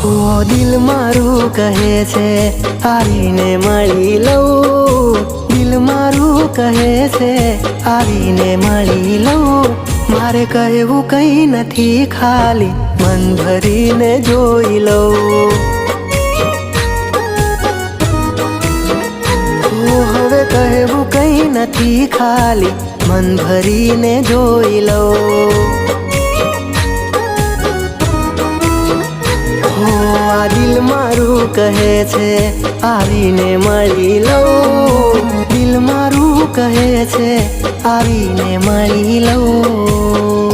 ઓ દિલ મારું કહે છે આવીને મળી લઉં, દિલ મારું કહે છે આવીને મળી લઉં. મારે કહેવું કંઈ નથી, ખાલી મન ભરીને જોઈ લઉં. હવે કહેવું કંઈ નથી, ખાલી મન ભરીને જોઈ લઉં. આ દિલ મારું કહે છે આવીને મળી લઉં, દિલ મારું કહે છે આવીને મળી લઉં.